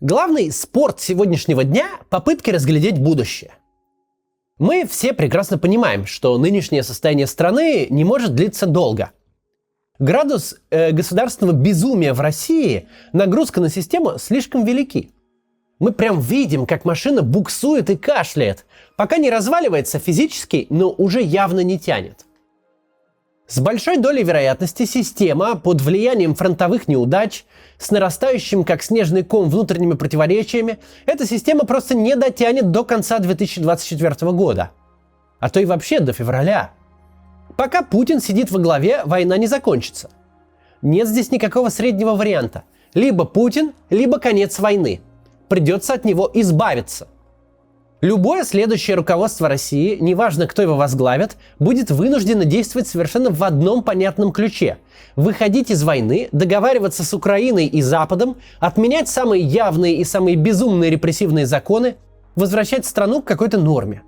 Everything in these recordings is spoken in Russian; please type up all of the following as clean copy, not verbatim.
Главный спорт сегодняшнего дня – попытки разглядеть будущее. Мы все прекрасно понимаем, что нынешнее состояние страны не может длиться долго. Градус государственного безумия в России, нагрузка на систему слишком велики. Мы прям видим, как машина буксует и кашляет, пока не разваливается физически, но уже явно не тянет. С большой долей вероятности система под влиянием фронтовых неудач, с нарастающим как снежный ком внутренними противоречиями, эта система просто не дотянет до конца 2024 года. А то и вообще до февраля. Пока Путин сидит во главе, война не закончится. Нет здесь никакого среднего варианта. Либо Путин, либо конец войны. Придется от него избавиться. Любое следующее руководство России, неважно, кто его возглавит, будет вынуждено действовать совершенно в одном понятном ключе. Выходить из войны, договариваться с Украиной и Западом, отменять самые явные и самые безумные репрессивные законы, возвращать страну к какой-то норме.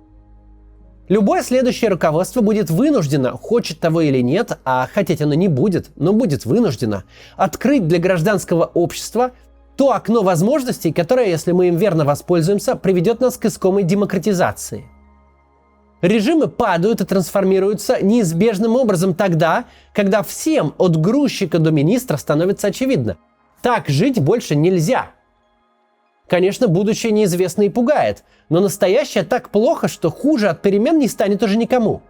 Любое следующее руководство будет вынуждено, хочет того или нет, а хотеть оно не будет, но будет вынуждено, открыть для гражданского общества то окно возможностей, которое, если мы им верно воспользуемся, приведет нас к искомой демократизации. Режимы падают и трансформируются неизбежным образом тогда, когда всем от грузчика до министра становится очевидно. Так жить больше нельзя. Конечно, будущее неизвестно и пугает, но настоящее так плохо, что хуже от перемен не станет уже никому.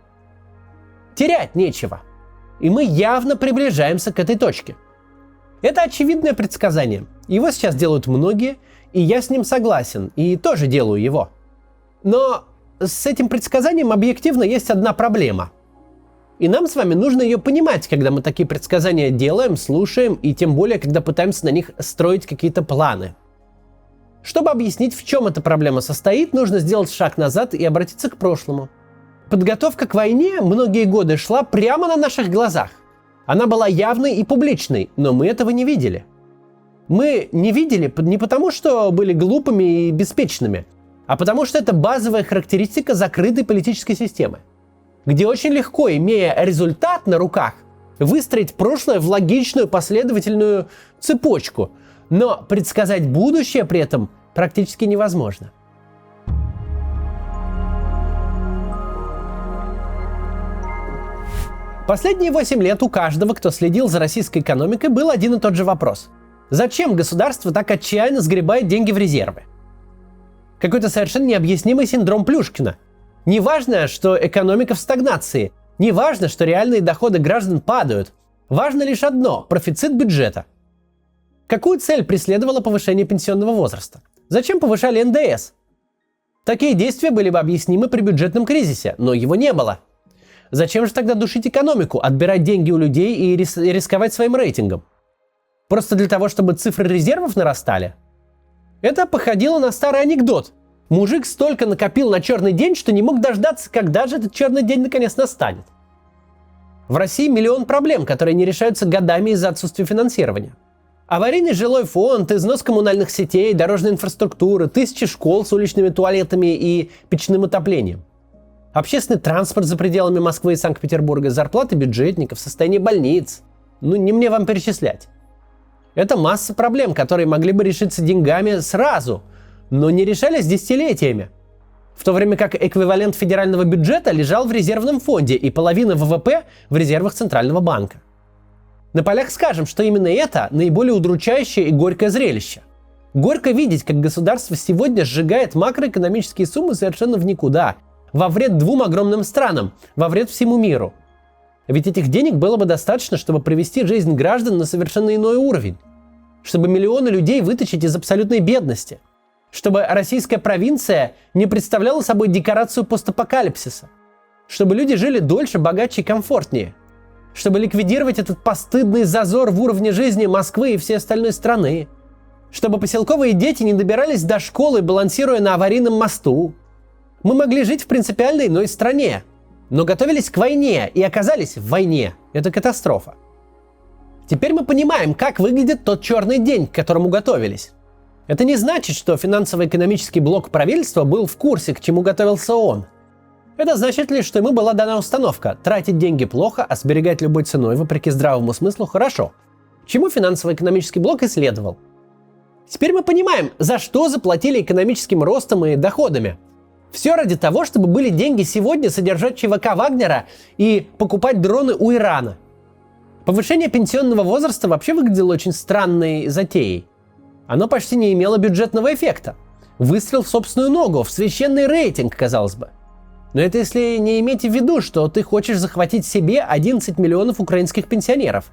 Терять нечего. И мы явно приближаемся к этой точке. Это очевидное предсказание. Его сейчас делают многие, и я с ним согласен, и тоже делаю его. Но с этим предсказанием объективно есть одна проблема. И нам с вами нужно ее понимать, когда мы такие предсказания делаем, слушаем, и тем более, когда пытаемся на них строить какие-то планы. Чтобы объяснить, в чем эта проблема состоит, нужно сделать шаг назад и обратиться к прошлому. Подготовка к войне многие годы шла прямо на наших глазах. Она была явной и публичной, но мы этого не видели. Мы не видели не потому, что были глупыми и беспечными, а потому что это базовая характеристика закрытой политической системы, где очень легко, имея результат на руках, выстроить прошлое в логичную последовательную цепочку, но предсказать будущее при этом практически невозможно. Последние 8 лет у каждого, кто следил за российской экономикой, был один и тот же вопрос. Зачем государство так отчаянно сгребает деньги в резервы? Какой-то совершенно необъяснимый синдром Плюшкина. Неважно, что экономика в стагнации. Неважно, что реальные доходы граждан падают. Важно лишь одно – профицит бюджета. Какую цель преследовало повышение пенсионного возраста? Зачем повышали НДС? Такие действия были бы объяснимы при бюджетном кризисе, но его не было. Зачем же тогда душить экономику, отбирать деньги у людей и рисковать своим рейтингом? Просто для того, чтобы цифры резервов нарастали? Это походило на старый анекдот. Мужик столько накопил на черный день, что не мог дождаться, когда же этот черный день наконец настанет. В России миллион проблем, которые не решаются годами из-за отсутствия финансирования. Аварийный жилой фонд, износ коммунальных сетей, дорожной инфраструктуры, тысячи школ с уличными туалетами и печным отоплением. Общественный транспорт за пределами Москвы и Санкт-Петербурга, зарплаты бюджетников, состояние больниц. Не мне вам перечислять. Это масса проблем, которые могли бы решиться деньгами сразу, но не решались десятилетиями. В то время как эквивалент федерального бюджета лежал в резервном фонде и половина ВВП в резервах Центрального банка. На полях скажем, что именно это наиболее удручающее и горькое зрелище. Горько видеть, как государство сегодня сжигает макроэкономические суммы совершенно в никуда, во вред двум огромным странам, во вред всему миру. Ведь этих денег было бы достаточно, чтобы привести жизнь граждан на совершенно иной уровень. Чтобы миллионы людей вытащить из абсолютной бедности. Чтобы российская провинция не представляла собой декорацию постапокалипсиса. Чтобы люди жили дольше, богаче и комфортнее. Чтобы ликвидировать этот постыдный зазор в уровне жизни Москвы и всей остальной страны. Чтобы поселковые дети не добирались до школы, балансируя на аварийном мосту. Мы могли жить в принципиально иной стране, но готовились к войне и оказались в войне. Это катастрофа. Теперь мы понимаем, как выглядит тот черный день, к которому готовились. Это не значит, что финансово-экономический блок правительства был в курсе, к чему готовился он. Это значит лишь, что ему была дана установка – тратить деньги плохо, а сберегать любой ценой, вопреки здравому смыслу, хорошо. Чему финансово-экономический блок и следовал. Теперь мы понимаем, за что заплатили экономическим ростом и доходами. Все ради того, чтобы были деньги сегодня содержать ЧВК Вагнера и покупать дроны у Ирана. Повышение пенсионного возраста вообще выглядело очень странной затеей. Оно почти не имело бюджетного эффекта. Выстрел в собственную ногу, в священный рейтинг, казалось бы. Но это если не иметь в виду, что ты хочешь захватить себе 11 миллионов украинских пенсионеров.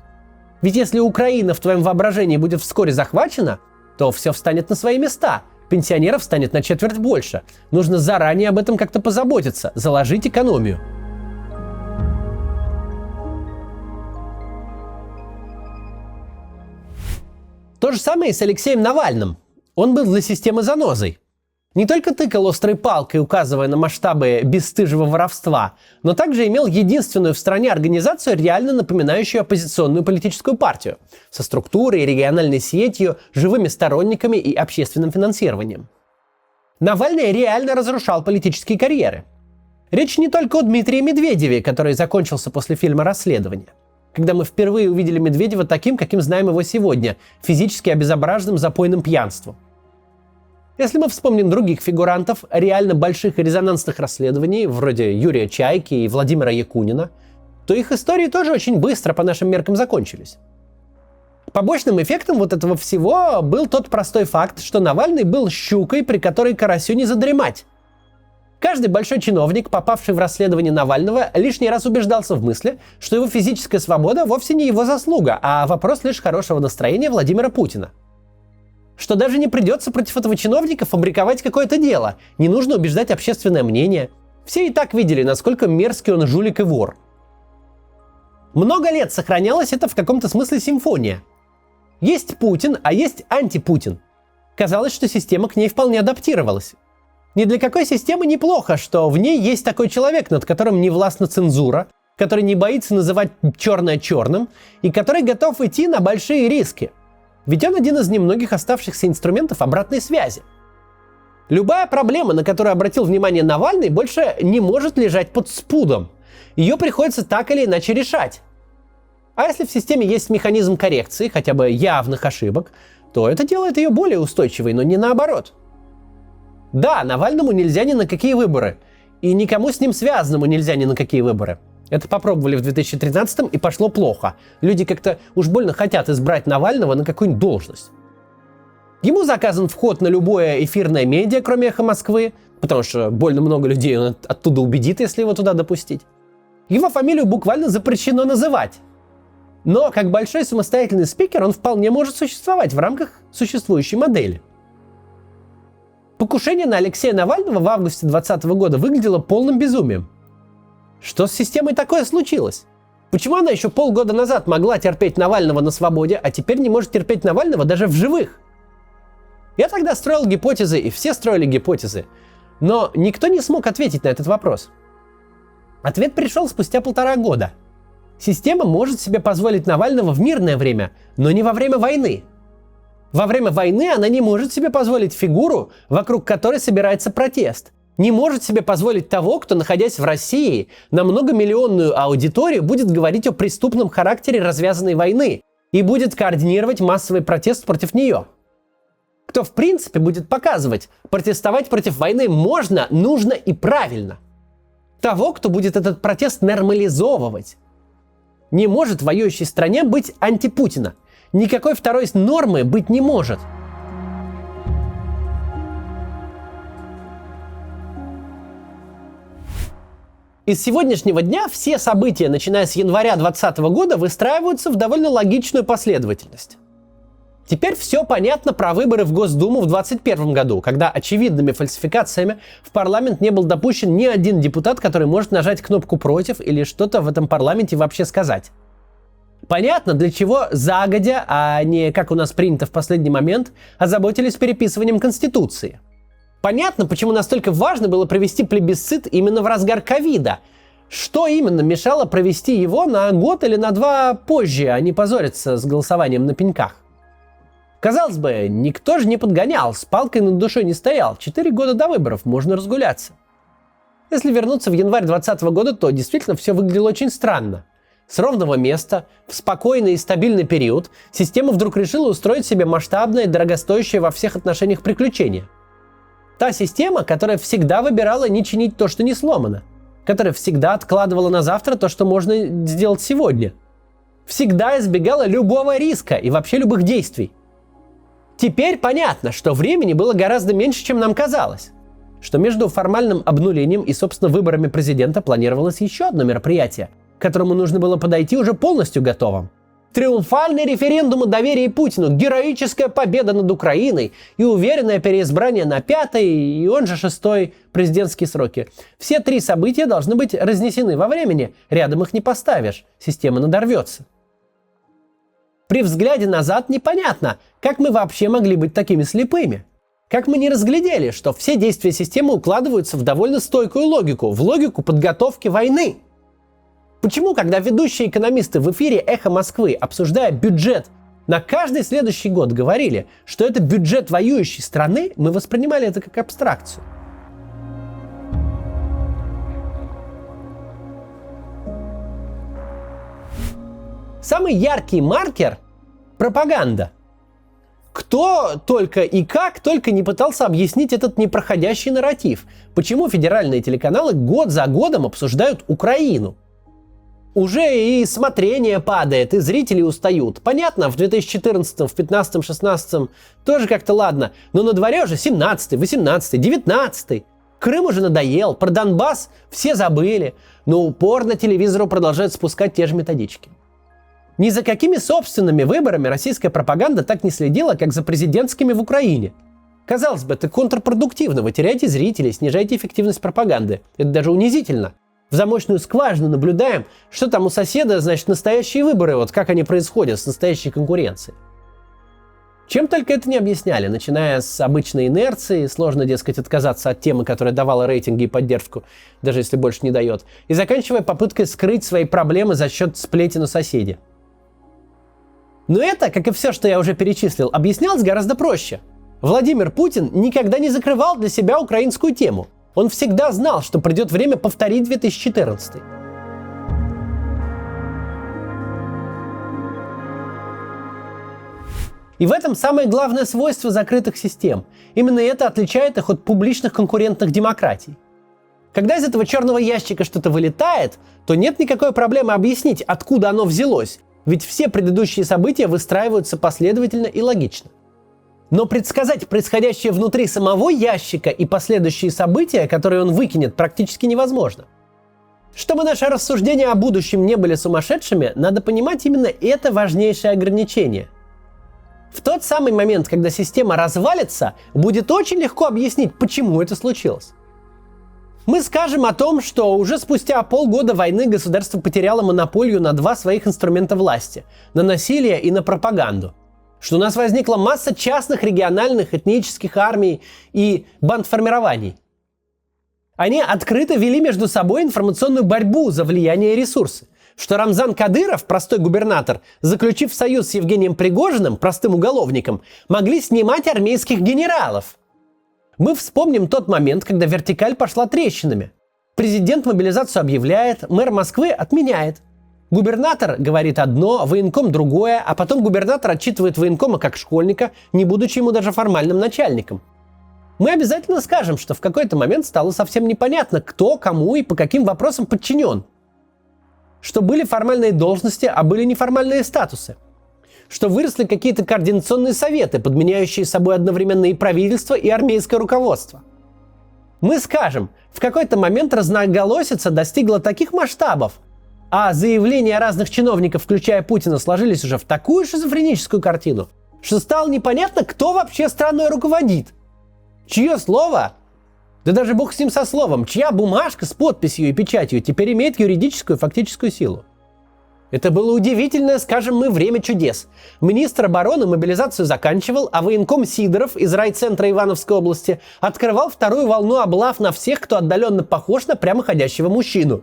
Ведь если Украина в твоем воображении будет вскоре захвачена, то все встанет на свои места. Пенсионеров станет на четверть больше. Нужно заранее об этом как-то позаботиться, заложить экономию. То же самое и с Алексеем Навальным. Он был для системы занозой. Не только тыкал острой палкой, указывая на масштабы бесстыжего воровства, но также имел единственную в стране организацию, реально напоминающую оппозиционную политическую партию, со структурой, региональной сетью, живыми сторонниками и общественным финансированием. Навальный реально разрушал политические карьеры. Речь не только о Дмитрии Медведеве, который закончился после фильма «Расследование», когда мы впервые увидели Медведева таким, каким знаем его сегодня, физически обезображенным запойным пьянством. Если мы вспомним других фигурантов реально больших и резонансных расследований, вроде Юрия Чайки и Владимира Якунина, то их истории тоже очень быстро по нашим меркам закончились. Побочным эффектом вот этого всего был тот простой факт, что Навальный был щукой, при которой карасю не задремать. Каждый большой чиновник, попавший в расследование Навального, лишний раз убеждался в мысли, что его физическая свобода вовсе не его заслуга, а вопрос лишь хорошего настроения Владимира Путина. Что даже не придется против этого чиновника фабриковать какое-то дело, не нужно убеждать общественное мнение. Все и так видели, насколько мерзкий он жулик и вор. Много лет сохранялась это в каком-то смысле симфония. Есть Путин, а есть антипутин. Казалось, что система к ней вполне адаптировалась. Ни для какой системы неплохо, что в ней есть такой человек, над которым не властна цензура, который не боится называть черное черным и который готов идти на большие риски. Ведь он один из немногих оставшихся инструментов обратной связи. Любая проблема, на которую обратил внимание Навальный, больше не может лежать под спудом. Ее приходится так или иначе решать. А если в системе есть механизм коррекции, хотя бы явных ошибок, то это делает ее более устойчивой, но не наоборот. Да, Навальному нельзя ни на какие выборы. И никому с ним связанному нельзя ни на какие выборы. Это попробовали в 2013-м и пошло плохо. Люди как-то уж больно хотят избрать Навального на какую-нибудь должность. Ему заказан вход на любое эфирное медиа, кроме «Эхо Москвы», потому что больно много людей он оттуда убедит, если его туда допустить. Его фамилию буквально запрещено называть. Но как большой самостоятельный спикер он вполне может существовать в рамках существующей модели. Покушение на Алексея Навального в августе 2020 года выглядело полным безумием. Что с системой такое случилось? Почему она еще полгода назад могла терпеть Навального на свободе, а теперь не может терпеть Навального даже в живых? Я тогда строил гипотезы, и все строили гипотезы. Но никто не смог ответить на этот вопрос. Ответ пришел спустя 1,5 года. Система может себе позволить Навального в мирное время, но не во время войны. Во время войны она не может себе позволить фигуру, вокруг которой собирается протест. Не может себе позволить того, кто, находясь в России, на многомиллионную аудиторию будет говорить о преступном характере развязанной войны и будет координировать массовый протест против нее. Кто, в принципе, будет показывать, протестовать против войны можно, нужно и правильно. Того, кто будет этот протест нормализовывать. Не может в воюющей стране быть антипутина. Никакой второй нормы быть не может. Из сегодняшнего дня все события, начиная с января 2020 года, выстраиваются в довольно логичную последовательность. Теперь все понятно про выборы в Госдуму в 2021 году, когда очевидными фальсификациями в парламент не был допущен ни один депутат, который может нажать кнопку «против» или что-то в этом парламенте вообще сказать. Понятно, для чего загодя, а не, как у нас принято в последний момент, озаботились переписыванием Конституции. Понятно, почему настолько важно было провести плебисцит именно в разгар ковида. Что именно мешало провести его на год или на 2 позже, а не позориться с голосованием на пеньках? Казалось бы, никто же не подгонял, с палкой над душой не стоял. 4 года до выборов, можно разгуляться. Если вернуться в январь 2020 года, то действительно все выглядело очень странно. С ровного места, в спокойный и стабильный период, система вдруг решила устроить себе масштабное и дорогостоящее во всех отношениях приключение. Та система, которая всегда выбирала не чинить то, что не сломано, которая всегда откладывала на завтра то, что можно сделать сегодня, всегда избегала любого риска и вообще любых действий. Теперь понятно, что времени было гораздо меньше, чем нам казалось, что между формальным обнулением и, собственно, выборами президента планировалось еще одно мероприятие, к которому нужно было подойти уже полностью готовым. Триумфальный референдум о доверии Путину, героическая победа над Украиной и уверенное переизбрание на 5-й и он же 6-й президентские сроки. Все три события должны быть разнесены во времени, рядом их не поставишь, система надорвется. При взгляде назад непонятно, как мы вообще могли быть такими слепыми. Как мы не разглядели, что все действия системы укладываются в довольно стойкую логику, в логику подготовки войны. Почему, когда ведущие экономисты в эфире «Эхо Москвы», обсуждая бюджет, на каждый следующий год говорили, что это бюджет воюющей страны, мы воспринимали это как абстракцию? Самый яркий маркер – пропаганда. Кто только и как только не пытался объяснить этот непроходящий нарратив, почему федеральные телеканалы год за годом обсуждают Украину. Уже и смотрение падает, и зрители устают. Понятно, в 2014, в 2015, 2016 тоже как-то ладно, но на дворе уже 17, 18, 19. Крым уже надоел, про Донбасс все забыли, но упорно телевизору продолжают спускать те же методички. Ни за какими собственными выборами российская пропаганда так не следила, как за президентскими в Украине. Казалось бы, это контрпродуктивно, вы теряете зрителей, снижаете эффективность пропаганды. Это даже унизительно. В замочную скважину наблюдаем, что там у соседа, значит, настоящие выборы, вот как они происходят с настоящей конкуренцией. Чем только это не объясняли, начиная с обычной инерции, сложно, дескать, отказаться от темы, которая давала рейтинги и поддержку, даже если больше не дает, и заканчивая попыткой скрыть свои проблемы за счет сплетен у соседей. Но это, как и все, что я уже перечислил, объяснялось гораздо проще. Владимир Путин никогда не закрывал для себя украинскую тему. Он всегда знал, что придет время повторить 2014. И в этом самое главное свойство закрытых систем. Именно это отличает их от публичных конкурентных демократий. Когда из этого черного ящика что-то вылетает, то нет никакой проблемы объяснить, откуда оно взялось, ведь все предыдущие события выстраиваются последовательно и логично. Но предсказать происходящее внутри самого ящика и последующие события, которые он выкинет, практически невозможно. Чтобы наши рассуждения о будущем не были сумасшедшими, надо понимать именно это важнейшее ограничение. В тот самый момент, когда система развалится, будет очень легко объяснить, почему это случилось. Мы скажем о том, что уже спустя полгода войны государство потеряло монополию на два своих инструмента власти – на насилие и на пропаганду. Что у нас возникла масса частных региональных этнических армий и бандформирований. Они открыто вели между собой информационную борьбу за влияние и ресурсы. Что Рамзан Кадыров, простой губернатор, заключив союз с Евгением Пригожиным, простым уголовником, могли снимать армейских генералов. Мы вспомним тот момент, когда вертикаль пошла трещинами. Президент мобилизацию объявляет, мэр Москвы отменяет. Губернатор говорит одно, военком другое, а потом губернатор отчитывает военкома как школьника, не будучи ему даже формальным начальником. Мы обязательно скажем, что в какой-то момент стало совсем непонятно, кто, кому и по каким вопросам подчинен. Что были формальные должности, а были неформальные статусы. Что выросли какие-то координационные советы, подменяющие собой одновременно и правительство, и армейское руководство. Мы скажем, в какой-то момент разноголосица достигла таких масштабов, а заявления разных чиновников, включая Путина, сложились уже в такую шизофреническую картину, что стало непонятно, кто вообще страной руководит. Чье слово, да даже бог с ним со словом, чья бумажка с подписью и печатью теперь имеет юридическую и фактическую силу. Это было удивительное, скажем мы, время чудес. Министр обороны мобилизацию заканчивал, а военком Сидоров из райцентра Ивановской области открывал вторую волну облав на всех, кто отдаленно похож на прямоходящего мужчину.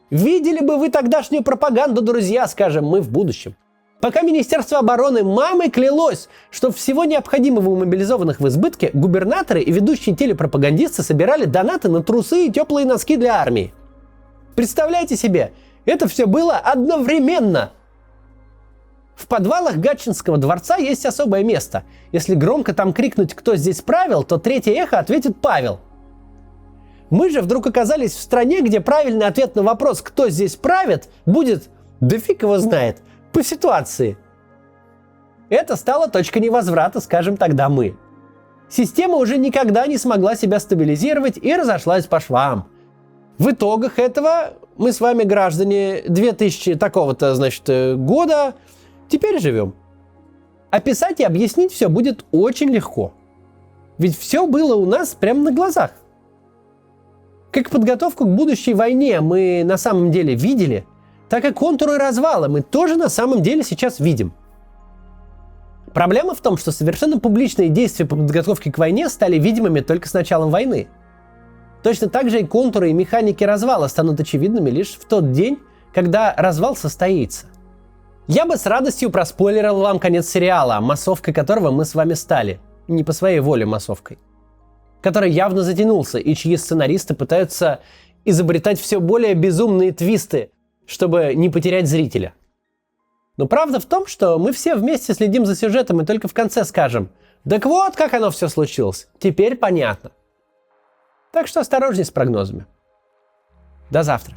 Видели бы вы тогдашнюю пропаганду, друзья, скажем мы, в будущем. Пока Министерство обороны мамой клялось, что всего необходимого у мобилизованных в избытке, губернаторы и ведущие телепропагандисты собирали донаты на трусы и теплые носки для армии. Представляете себе, Это все было одновременно. В подвалах Гатчинского дворца есть особое место. Если громко там крикнуть «Кто здесь правил?», то третье эхо ответит «Павел». Мы же вдруг оказались в стране, где правильный ответ на вопрос «Кто здесь правит?» будет «Да фиг его знает», по ситуации. Это стало точкой невозврата, скажем тогда мы. Система уже никогда не смогла себя стабилизировать и разошлась по швам. В итогах этого мы с вами, граждане 2000 такого-то, значит, года, теперь живем. Описать и объяснить все будет очень легко. Ведь все было у нас прямо на глазах. Как подготовку к будущей войне мы на самом деле видели, так и контуры развала мы тоже на самом деле сейчас видим. Проблема в том, что совершенно публичные действия по подготовке к войне стали видимыми только с началом войны. Точно так же и контуры и механики развала станут очевидными лишь в тот день, когда развал состоится. Я бы с радостью проспойлерил вам конец сериала, массовкой которого мы с вами стали. Не по своей воле массовкой. Который явно затянулся, и чьи сценаристы пытаются изобретать все более безумные твисты, чтобы не потерять зрителя. Но правда в том, что мы все вместе следим за сюжетом и только в конце скажем: «Так вот, как оно все случилось. Теперь понятно». Так что осторожней с прогнозами. До завтра.